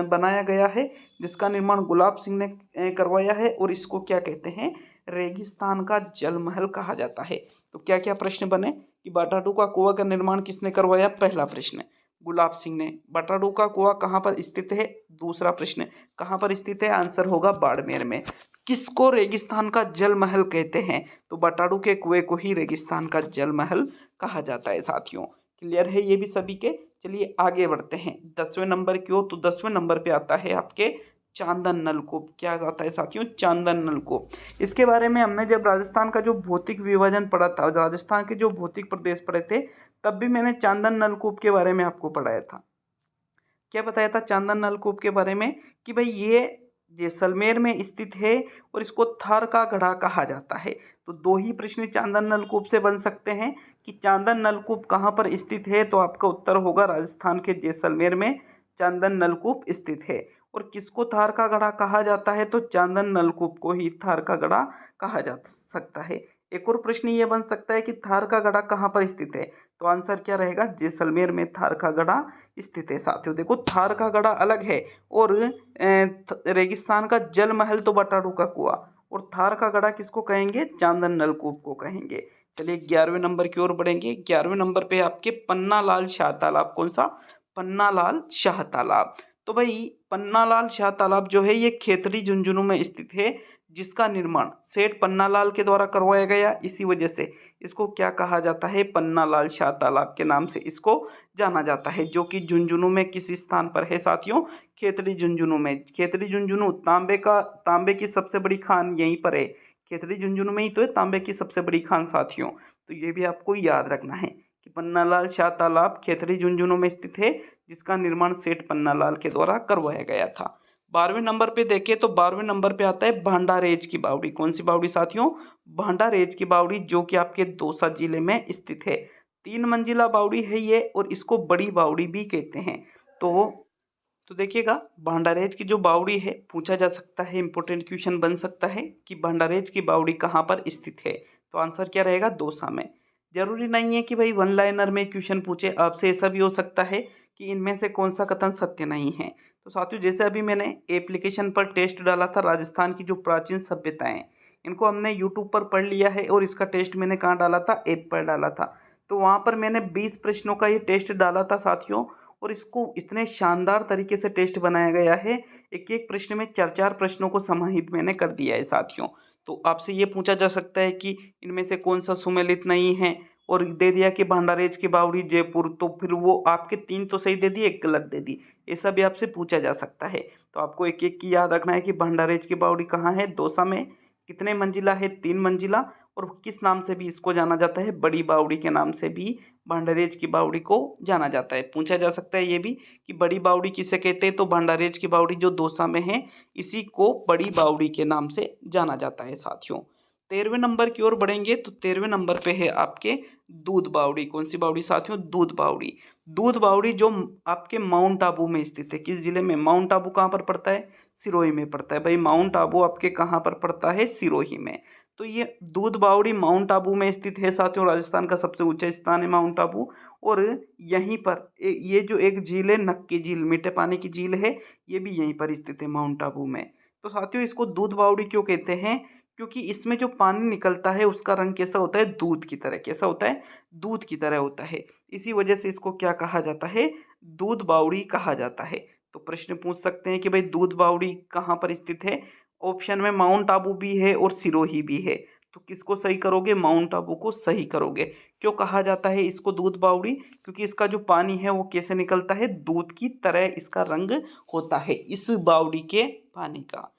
S1: बनाया गया है, जिसका निर्माण गुलाब सिंह ने करवाया है। और इसको क्या कहते हैं? रेगिस्तान का जल महल कहा जाता है। तो क्या क्या प्रश्न बने कि बाटाडू का कुआं का निर्माण किसने करवाया? पहला प्रश्न गुलाब सिंह ने। बाटाडू का कुआं कहाँ पर स्थित है? दूसरा प्रश्न कहाँ पर स्थित है? आंसर होगा बाड़मेर में। किसको रेगिस्तान का जल महल कहते हैं? तो बाटाडू के कुएं को ही रेगिस्तान का जल महल कहा जाता है साथियों। क्लियर है ये भी सभी के? चलिए आगे बढ़ते हैं 10वें नंबर की ओर। तो 10वें नंबर पे आता है आपके चांदन नलकूप। क्या आता है साथियों? चांदन नलकूप। इसके बारे में हमने जब राजस्थान का जो भौतिक विभाजन पढ़ा था, राजस्थान के जो भौतिक प्रदेश पढ़े थे, तब भी मैंने चांदन नलकूप के बारे में आपको पढ़ाया था। क्या बताया था चांदन नलकूप के बारे में? कि भाई ये जैसलमेर में स्थित है और इसको थार का गढ़ा कहा जाता है। तो दो ही प्रश्न चांदन नलकूप से बन सकते हैं कि चांदन नलकूप कहाँ पर स्थित है? तो आपका उत्तर होगा राजस्थान के जैसलमेर में चांदन नलकूप स्थित है। और किसको थार का गढ़ा कहा जाता है? तो चांदन नलकूप को ही थार का गढ़ा कहा जा सकता है। एक और प्रश्न ये बन सकता है कि थार का गढ़ा कहाँ पर स्थित है? तो आंसर क्या रहेगा? जैसलमेर में थार का गढ़ा स्थित है साथियों। देखो थार का गढ़ा अलग है और रेगिस्तान का जल महल तो बाटाडू का कुआं, और थार का गढ़ा किसको कहेंगे? चांदन नलकूप को कहेंगे। चलिए 11वें नंबर की ओर बढ़ेंगे। 11वें नंबर पे आपके पन्नालाल शाह तालाब। कौन सा? पन्नालाल शाह तालाब। तो भाई पन्नालाल शाह तालाब जो है ये खेतड़ी झुंझुनू में स्थित है, जिसका निर्माण सेठ पन्नालाल के द्वारा करवाया गया। इसी वजह से इसको क्या कहा जाता है? पन्नालाल शाह तालाब के नाम से इसको जाना जाता है, जो कि झुंझुनू में किस स्थान पर है साथियों? खेतड़ी झुंझुनू में। खेतड़ी झुंझुनू तांबे की सबसे बड़ी खान यहीं पर है। खेतड़ी झुंझुनू में ही तो है तांबे की सबसे बड़ी खान साथियों। तो ये भी आपको याद रखना है कि पन्नालाल शाह तालाब खेतड़ी झुंझुनू में स्थित है, जिसका निर्माण सेठ पन्नालाल के द्वारा करवाया गया था। 12वें नंबर पे देखें तो 12वें नंबर पे आता है भांडारेज की बावड़ी। कौन सी बावड़ी साथियों? भांडारेज की बावड़ी, जो कि आपके दौसा जिले में स्थित है। 3 मंजिला बावड़ी है ये, और इसको बड़ी बावड़ी भी कहते हैं। तो देखिएगा भांडारेज की जो बावड़ी है, पूछा जा सकता है, इंपॉर्टेंट क्वेश्चन बन सकता है कि भांडारेज की बावड़ी कहाँ पर स्थित है? तो आंसर क्या रहेगा? दौसा में। जरूरी नहीं है कि भाई वन लाइनर में क्वेश्चन पूछे आपसे, ऐसा भी हो सकता है कि इनमें से कौन सा कथन सत्य नहीं है। तो साथियों जैसे अभी मैंने एप्लीकेशन पर टेस्ट डाला था, राजस्थान की जो प्राचीन सभ्यताएं, इनको हमने यूट्यूब पर पढ़ लिया है, और इसका टेस्ट मैंने कहाँ डाला था? ऐप पर डाला था। तो वहाँ पर मैंने 20 प्रश्नों का ये टेस्ट डाला था साथियों, और इसको इतने शानदार तरीके से टेस्ट बनाया गया है, एक एक प्रश्न में 4-4 प्रश्नों को समाहित मैंने कर दिया है साथियों। तो आपसे ये पूछा जा सकता है कि इनमें से कौन सा सुमेलित नहीं है, और दे दिया कि भांडारेज की बावड़ी जयपुर, तो फिर वो आपके 3 तो सही दे दिए, 1 गलत दे दी। ऐसा भी आपसे पूछा जा सकता है। तो आपको एक एक की याद रखना है कि भांडारेज की बावड़ी कहाँ है? दौसा में। कितने मंजिला है? 3 मंजिला। और किस नाम से भी इसको जाना जाता है? बड़ी बावड़ी के नाम से भी भांडारेज की बावड़ी को जाना जाता है। पूछा जा सकता है ये भी कि बड़ी बावड़ी किसे कहते हैं? तो भांडारेज की बावड़ी जो दौसा में है, इसी को बड़ी बावड़ी के नाम से जाना जाता है साथियों। 13वें नंबर की ओर बढ़ेंगे तो 13वें नंबर पे है आपके दूध बावड़ी। कौन सी बावड़ी साथियों? दूध बावड़ी। दूध बावड़ी जो आपके माउंट आबू में स्थित है। किस जिले में? माउंट आबू कहाँ पर पड़ता है? सिरोही में पड़ता है। भाई माउंट आबू आपके कहाँ पर पड़ता है? सिरोही में। तो ये दूध बावड़ी माउंट आबू में स्थित है साथियों। राजस्थान का सबसे ऊंचा स्थान है माउंट आबू। और यहीं पर ये जो एक झील है, नक्की झील, मीठे पानी की झील है, ये भी यहीं पर स्थित है माउंट आबू में। तो तो साथियों इसको दूध बावड़ी क्यों कहते हैं? क्योंकि इसमें जो पानी निकलता है उसका रंग कैसा होता है? दूध की तरह। कैसा होता है? दूध की तरह होता है। इसी वजह से इसको क्या कहा जाता है? दूध बावड़ी कहा जाता है। तो प्रश्न पूछ सकते हैं कि भाई दूध बावड़ी कहाँ पर स्थित है? ऑप्शन में माउंट आबू भी है और सिरोही भी है। तो किसको सही करोगे? माउंट आबू को सही करोगे। क्यों कहा जाता है इसको दूध बावड़ी? क्योंकि इसका जो पानी है वो कैसे निकलता है? दूध की तरह इसका रंग होता है इस बावड़ी के पानी का।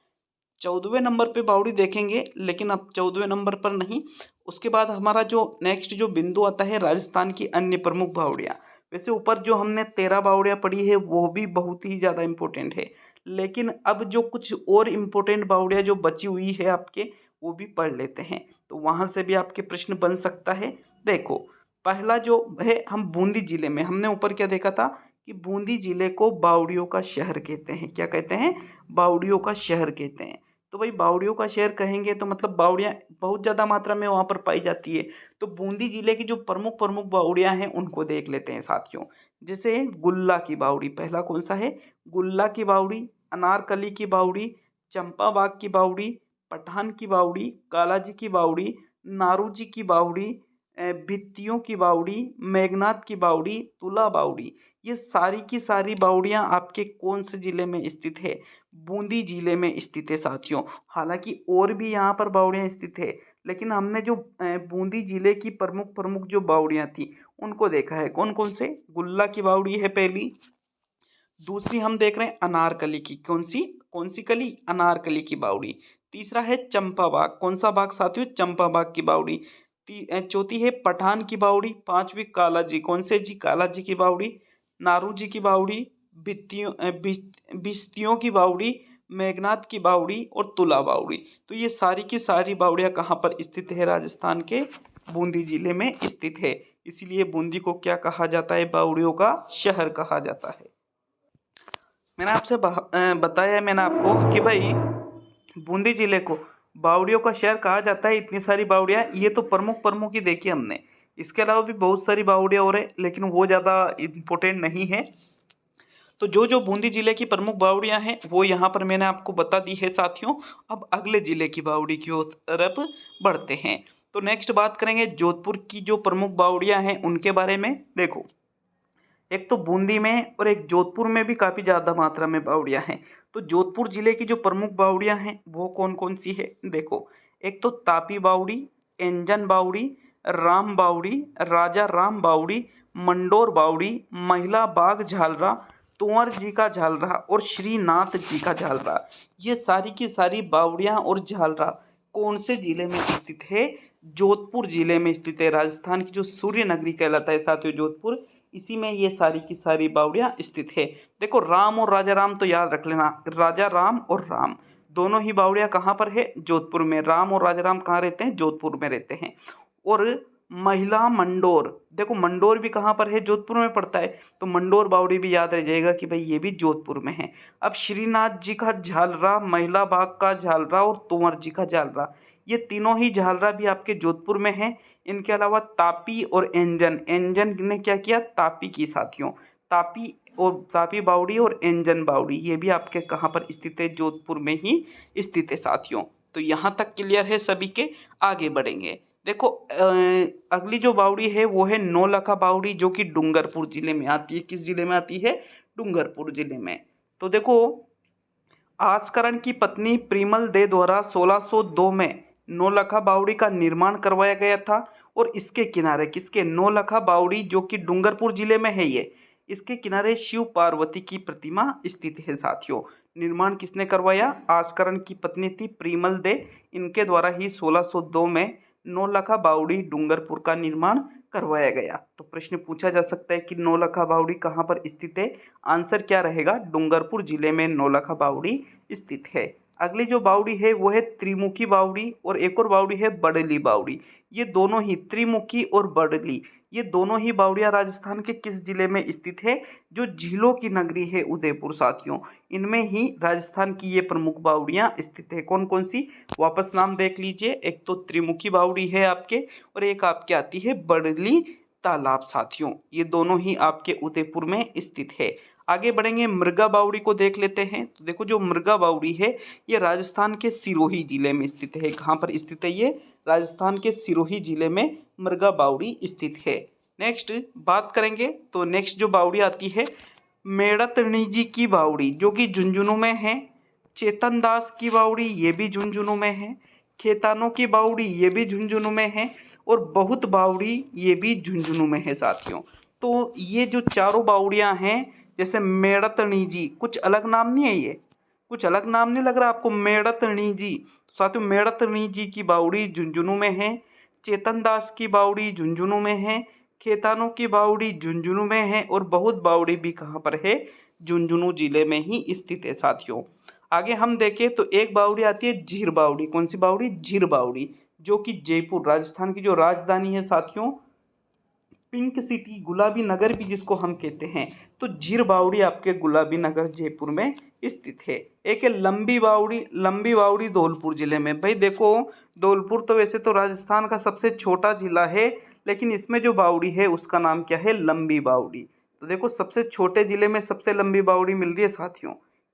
S1: 14वें नंबर पे बावड़ी देखेंगे, लेकिन अब 14वें नंबर पर नहीं। उसके बाद हमारा जो नेक्स्ट जो बिंदु आता है राजस्थान की अन्य प्रमुख बावड़ियाँ। वैसे ऊपर जो हमने 13 बावड़ियाँ पढ़ी है वो भी बहुत ही ज़्यादा इम्पोर्टेंट है, लेकिन अब जो कुछ और इम्पोर्टेंट बावड़ियाँ जो बची हुई है आपके, वो भी पढ़ लेते हैं। तो वहाँ से भी आपके प्रश्न बन सकता है। देखो, पहला जो है, हम बूंदी जिले में, हमने ऊपर क्या देखा था कि बूंदी जिले को बावड़ियों का शहर कहते हैं। क्या कहते हैं? बावड़ियों का शहर कहते हैं। तो भाई बावड़ियों का शहर कहेंगे तो मतलब बावड़ियाँ बहुत ज़्यादा मात्रा में वहाँ पर पाई जाती है। तो बूंदी जिले की जो प्रमुख प्रमुख बावड़ियाँ हैं उनको देख लेते हैं साथियों। जैसे गुल्ला की बावड़ी, पहला कौन सा है? गुल्ला की बावड़ी, अनारकली की बावड़ी, चंपा बाग की बावड़ी, पठान की बावड़ी, कालाजी की बावड़ी, नारूजी की बावड़ी, भित्तियों की बावड़ी, मेघनाथ की बावड़ी, तुला बावड़ी। ये सारी की सारी बावड़ियाँ आपके कौन से जिले में स्थित है? बूंदी जिले में स्थित है साथियों। हालांकि और भी यहाँ पर बावड़ियाँ स्थित है, लेकिन हमने जो बूंदी जिले की प्रमुख प्रमुख जो बावड़ियाँ थी उनको देखा है। कौन कौन से? गुल्ला की बावड़ी है पहली। दूसरी हम देख रहे हैं अनारकली की। कौन सी कली? अनारकली की बावड़ी। तीसरा है चंपा बाग। कौन सा बाग साथियों? चंपा बाग की बावड़ी। चौथी है पठान की बावड़ी। पांचवी कालाजी। कौन से जी? कालाजी की बावड़ी। नारू जी की बावड़ी, भिस्तियों की बावड़ी, मेघनाथ की बावड़ी और तुला बावड़ी। तो ये सारी की सारी बावड़ियाँ कहाँ पर स्थित है? राजस्थान के बूंदी जिले में स्थित है। इसीलिए बूंदी को क्या कहा जाता है? बावड़ियों का शहर कहा जाता है। मैंने आपसे बताया, मैंने आपको कि भाई बूंदी जिले को बावड़ियों का शहर कहा जाता है। इतनी सारी बावड़ियाँ, ये तो प्रमुख प्रमुख ही देखी हमने। इसके अलावा भी बहुत सारी बावड़ियाँ और है, लेकिन वो ज़्यादा इम्पोर्टेंट नहीं है। तो जो जो बूंदी जिले की प्रमुख बावड़ियाँ हैं वो यहाँ पर मैंने आपको बता दी है साथियों। अब अगले जिले की बावड़ी की ओर तरफ बढ़ते हैं। तो नेक्स्ट बात करेंगे जोधपुर की जो प्रमुख बावड़ियाँ हैं उनके बारे में। देखो, एक तो बूंदी में और एक जोधपुर में भी काफ़ी ज़्यादा मात्रा में बावड़ियाँ हैं। तो जोधपुर जिले की जो प्रमुख बावड़ियाँ हैं वो कौन कौन सी है? देखो, एक तो तापी बावड़ी, एंजन बावड़ी, राम बावड़ी, राजा राम बावड़ी, मंडोर बावड़ी, महिला बाग झालरा, कुंवर जी का झालरा और श्रीनाथ जी का झालरा। ये सारी की सारी बावड़ियाँ और झालरा कौन से जिले में स्थित है? जोधपुर जिले में स्थित है। राजस्थान की जो सूर्य नगरी कहलाता है साथियों जोधपुर, इसी में ये सारी की सारी बावड़ियाँ स्थित है। देखो, राम और राजा राम तो याद रख लेना। राजा राम और राम दोनों ही बावड़ियाँ कहाँ पर है? जोधपुर में। राम और राजा राम कहाँ रहते हैं? जोधपुर में रहते हैं। और महिला मंडोर, देखो मंडोर भी कहाँ पर है? जोधपुर में पड़ता है। तो मंडोर बावड़ी भी याद रह जाएगा कि भाई ये भी जोधपुर में है। अब श्रीनाथ जी का झालरा, महिला बाग का झालरा और तोमर जी का झालरा, ये तीनों ही झालरा भी आपके जोधपुर में है। इनके अलावा तापी और एंजन, एंजन ने क्या किया? तापी की साथियों। तापी और तापी बावड़ी और एंजन बावड़ी ये भी आपके कहाँ पर स्थित है? जोधपुर में ही स्थित है साथियों। तो यहाँ तक क्लियर है सभी के। आगे बढ़ेंगे। देखो, अगली जो बावड़ी है वो है नौलखा बावड़ी, जो कि डूंगरपुर जिले में आती है। किस जिले में आती है? डूंगरपुर जिले में। तो देखो, आस्करण की पत्नी प्रिमल दे द्वारा 1602 में नौलखा बावड़ी का निर्माण करवाया गया था। और इसके किनारे, किसके? नौलखा बावड़ी जो कि डूंगरपुर जिले में है ये, इसके किनारे शिव पार्वती की प्रतिमा स्थित है साथियों। निर्माण किसने करवाया? आस्करण की पत्नी थी प्रिमल दे, इनके द्वारा ही 1602 में नौलखा बावड़ी डूंगरपुर का निर्माण करवाया गया। तो प्रश्न पूछा जा सकता है कि नौलखा बावड़ी कहाँ पर स्थित है? आंसर क्या रहेगा? डूंगरपुर जिले में नौलखा बावड़ी स्थित है। अगली जो बावड़ी है वो है त्रिमुखी बावड़ी, और एक और बावड़ी है बड़ली बावड़ी। ये दोनों ही, त्रिमुखी और बड़ली, ये दोनों ही बावड़ियाँ राजस्थान के किस जिले में स्थित है? जो झीलों की नगरी है उदयपुर साथियों, इनमें ही राजस्थान की ये प्रमुख बावड़ियाँ स्थित है। कौन कौन सी? वापस नाम देख लीजिए। एक तो त्रिमुखी बावड़ी है आपके, और एक आपके आती है बड़ली तालाब साथियों, ये दोनों ही आपके उदयपुर में स्थित है। आगे बढ़ेंगे, मृगा बावड़ी को देख लेते हैं। तो देखो जो मृगा बावड़ी है ये राजस्थान के सिरोही जिले में स्थित है। कहाँ पर स्थित है ये? राजस्थान के सिरोही जिले में मृगा बावड़ी स्थित है। नेक्स्ट बात करेंगे तो नेक्स्ट जो बावड़ी आती है मेड़तनी जी की बावड़ी, जो कि झुंझुनू में है। चेतन दास की बावड़ी ये भी झुंझुनू में है। खेतानों की बावड़ी ये भी झुंझुनू में है। और बहुत बावड़ी ये भी झुंझुनू में है साथियों। तो ये जो चारों बावड़ियां हैं, जैसे मेड़तनी जी, कुछ अलग नाम नहीं है ये? कुछ अलग नाम नहीं लग रहा आपको? मेड़तनी जी। साथियों मेड़तनी जी की बावड़ी झुंझुनू में है। चेतन दास की बावड़ी झुंझुनू में है। खेतानों की बावड़ी झुंझुनू में है। और बहुत बावड़ी भी कहाँ पर है? झुंझुनू जिले में ही स्थित है साथियों। आगे हम देखें तो एक बावड़ी आती है झीर बावड़ी। कौन सी बावड़ी? झीर बावड़ी, जो कि जयपुर, राजस्थान की जो राजधानी है साथियों, पिंक सिटी, गुलाबी नगर भी जिसको हम कहते हैं, तो झीर बावड़ी आपके गुलाबी नगर जयपुर में स्थित है। एक है लंबी बावड़ी। लंबी बावड़ी धौलपुर जिले में। भाई देखो, धौलपुर तो वैसे तो राजस्थान का सबसे छोटा जिला है, लेकिन इसमें जो बावड़ी है उसका नाम क्या है? लंबी बावड़ी। तो देखो सबसे छोटे जिले में सबसे लंबी बावड़ी मिल रही है साथियों।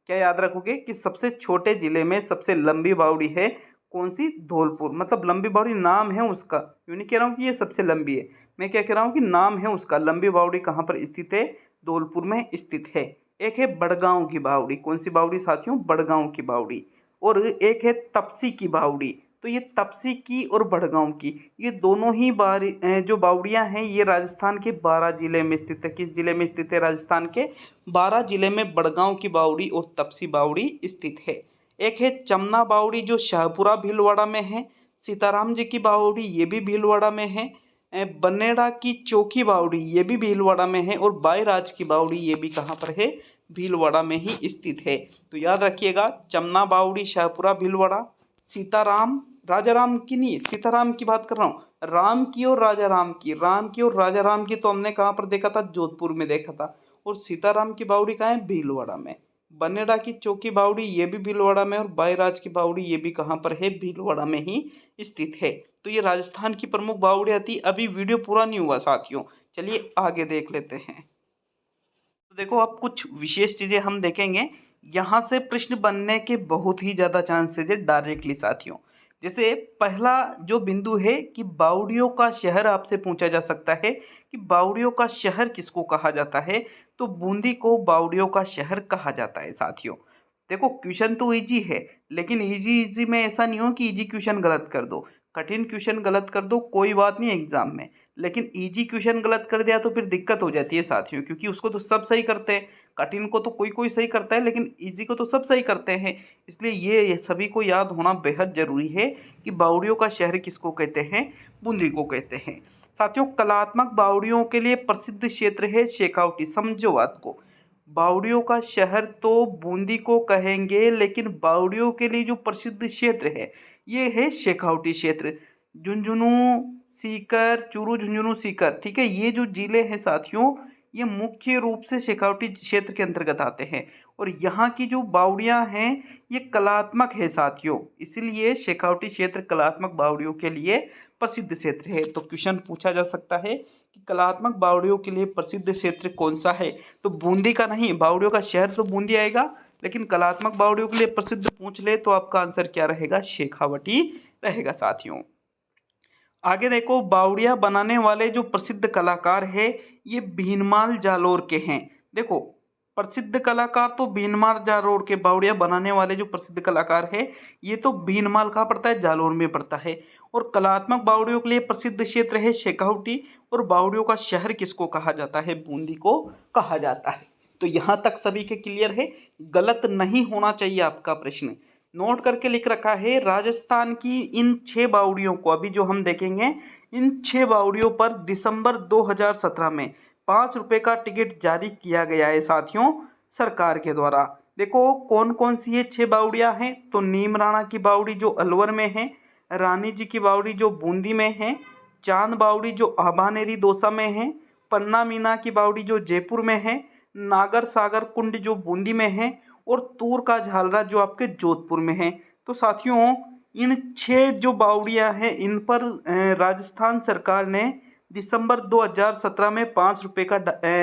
S1: क्या याद रखोगे कि सबसे छोटे जिले में सबसे लंबी बावड़ी है कौन सी? धौलपुर। मतलब लंबी बावड़ी नाम है उसका, यूँ नहीं कह रहा हूँ कि ये सबसे लंबी है, मैं क्या कह रहा हूँ कि नाम है उसका। लंबी बावड़ी कहाँ पर स्थित है? धौलपुर में स्थित है। एक है बड़गांव की बावड़ी। कौन सी बावड़ी साथियों? बड़गांव की बावड़ी। और एक है तपसी की बावड़ी। तो ये तपसी की और बड़गांव की, ये दोनों ही जो बावड़ियां हैं ये राजस्थान के 12 जिले में स्थित है। किस जिले में स्थित है? राजस्थान के 12 जिले में बड़गांव की बावड़ी और तपसी बावड़ी स्थित है। एक है चमना बावड़ी, जो शाहपुरा भीलवाड़ा में है। सीताराम जी की बावड़ी ये भी भीलवाड़ा में है। बनेड़ा की चौकी बावड़ी ये भी भीलवाड़ा में है। और बाईराज की बावड़ी ये भी कहाँ पर है? भीलवाड़ा में ही स्थित है। तो याद रखिएगा, चमना बावड़ी शाहपुरा भीलवाड़ा, सीताराम, राजा राम की नहीं, सीताराम की बात कर रहा हूँ, राम की और राजा राम की, राम की और राजा राम की तो हमने कहाँ पर देखा था? जोधपुर में देखा था। और सीताराम की बावड़ी कहाँ है? भीलवाड़ा में। बनेड़ा की चौकी बावड़ी ये भी भीलवाड़ा में। और बाईराज की बावड़ी ये भी कहाँ पर है? भीलवाड़ा में ही स्थित है। तो ये राजस्थान की प्रमुख बावड़ियाँ थी। अभी वीडियो पूरा नहीं हुआ साथियों, चलिए आगे देख लेते हैं। तो देखो अब कुछ विशेष चीजें हम देखेंगे। यहाँ से प्रश्न बनने के बहुत ही ज्यादा चांसेस है डायरेक्टली साथियों। जैसे पहला जो बिंदु है कि बावड़ियों का शहर आपसे पूछा जा सकता है कि बावड़ियों का शहर किसको कहा जाता है? तो बूंदी को बावड़ियों का शहर कहा जाता है साथियों। देखो क्वेश्चन तो इजी है, लेकिन इजी इजी में ऐसा नहीं हो कि इजी क्वेश्चन गलत कर दो, कठिन क्वेश्चन गलत कर दो कोई बात नहीं एग्जाम में, लेकिन इजी क्वेश्चन गलत कर दिया तो फिर दिक्कत हो जाती है साथियों, क्योंकि उसको तो सब सही करते हैं, कठिन को तो कोई कोई सही करता है लेकिन इजी को तो सब सही करते हैं। इसलिए ये सभी को याद होना बेहद जरूरी है कि बावड़ियों का शहर किसको कहते हैं? बूंदी को कहते हैं साथियों। कलात्मक बावड़ियों के लिए प्रसिद्ध क्षेत्र है शेखावटी। समझो बात को, बावड़ियों का शहर तो बूंदी को कहेंगे, लेकिन बावड़ियों के लिए जो प्रसिद्ध क्षेत्र है ये है शेखावटी क्षेत्र। झुंझुनू, सीकर, चूरू, झुंझुनू, सीकर, ठीक है, ये जो जिले हैं साथियों ये मुख्य रूप से शेखावटी क्षेत्र के अंतर्गत आते हैं। और यहाँ की जो बावड़ियाँ हैं ये कलात्मक है साथियों, इसलिए शेखावटी क्षेत्र कलात्मक बावड़ियों के लिए प्रसिद्ध क्षेत्र है। तो क्वेश्चन पूछा जा सकता है कि कलात्मक बावड़ियों के लिए प्रसिद्ध क्षेत्र कौन सा है? तो बूंदी का नहीं, बावड़ियों का शहर तो बूंदी आएगा, लेकिन कलात्मक बावड़ियों के लिए प्रसिद्ध पूछ ले तो आपका आंसर क्या रहेगा? शेखावटी रहेगा साथियों। आगे देखो, बावड़िया बनाने वाले जो प्रसिद्ध कलाकार है ये भीनमाल जालोर के हैं। देखो प्रसिद्ध कलाकार तो भीनमाल जालोर के, बावड़िया बनाने वाले जो प्रसिद्ध कलाकार है ये तो भीनमाल कहाँ पड़ता है? जालोर में पड़ता है। और कलात्मक बावड़ियों के लिए प्रसिद्ध क्षेत्र है शेखावटी। और बावड़ियों का शहर किसको कहा जाता है? बूंदी को कहा जाता है। तो यहाँ तक सभी के क्लियर है, गलत नहीं होना चाहिए आपका प्रश्न। नोट करके लिख रखा है राजस्थान की इन 6 बावड़ियों को, अभी जो हम देखेंगे इन 6 बावड़ियों पर दिसंबर 2017 में 5 रुपए का टिकट जारी किया गया है साथियों सरकार के द्वारा। देखो कौन कौन सी ये 6 बावड़ियां हैं, तो नीम राणा की बावड़ी जो अलवर में है, रानी जी की बावड़ी जो बूंदी में है, चांद बावड़ी जो आभानेरी दौसा में है, पन्ना मीना की बावड़ी जो जयपुर में है, नागर सागर कुंड जो बूंदी में है, और तूर का झालरा जो आपके जोधपुर में है। तो साथियों इन 6 जो बावड़ियां हैं इन पर राजस्थान सरकार ने दिसंबर 2017 में 5 रुपये का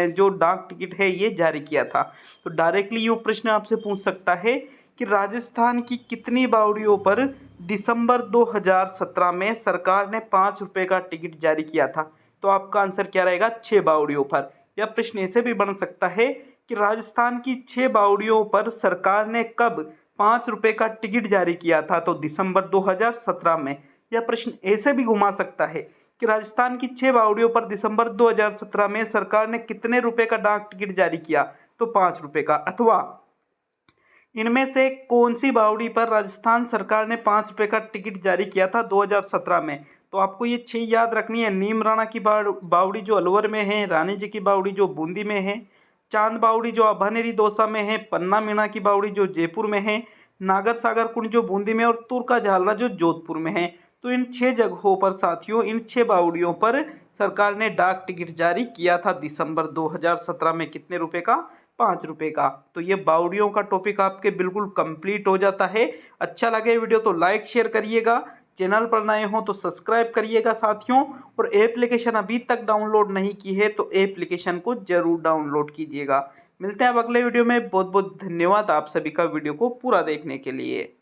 S1: जो डाक टिकट है ये जारी किया था। तो डायरेक्टली ये प्रश्न आपसे पूछ सकता है कि राजस्थान की कितनी बावड़ियों पर दिसंबर 2017 में सरकार ने 5 रुपये का टिकट जारी किया था। तो आपका आंसर क्या रहेगा? 6 बावड़ियों पर। यह प्रश्न ऐसे भी बन सकता है कि राजस्थान की 6 बावड़ियों पर सरकार ने कब 5 रुपये का टिकट जारी किया था? तो दिसंबर 2017 में। यह प्रश्न ऐसे भी घुमा सकता है कि राजस्थान की 6 बावड़ियों पर दिसंबर 2017 में सरकार ने कितने रुपए का डाक टिकट जारी किया? तो 5 रुपये का। अथवा इनमें से कौन सी बावड़ी पर राजस्थान सरकार ने 5 रुपये का टिकट जारी किया था 2017 में? तो आपको ये 6 याद रखनी है। नीम राणा की बावड़ी जो अलवर में है, रानी जी की बावड़ी जो बूंदी में है, चांद बावड़ी जो अभानेरी दौसा में है, पन्ना मीणा की बावड़ी जो जयपुर में है, नागर सागर कुंड जो बूंदी में, और तुर्का झालरा जो जोधपुर में है। तो इन 6 जगहों पर साथियों, इन 6 बावड़ियों पर सरकार ने डाक टिकट जारी किया था दिसंबर 2017 में। कितने रुपए का? 5 रुपये का। तो ये बावड़ियों का टॉपिक आपके बिल्कुल कंप्लीट हो जाता है। अच्छा लगे वीडियो तो लाइक शेयर करिएगा, चैनल पर नए हो तो सब्सक्राइब करिएगा साथियों, और एप्लीकेशन अभी तक डाउनलोड नहीं की है तो एप्लीकेशन को जरूर डाउनलोड कीजिएगा। मिलते हैं अब अगले वीडियो में। बहुत बहुत धन्यवाद आप सभी का वीडियो को पूरा देखने के लिए।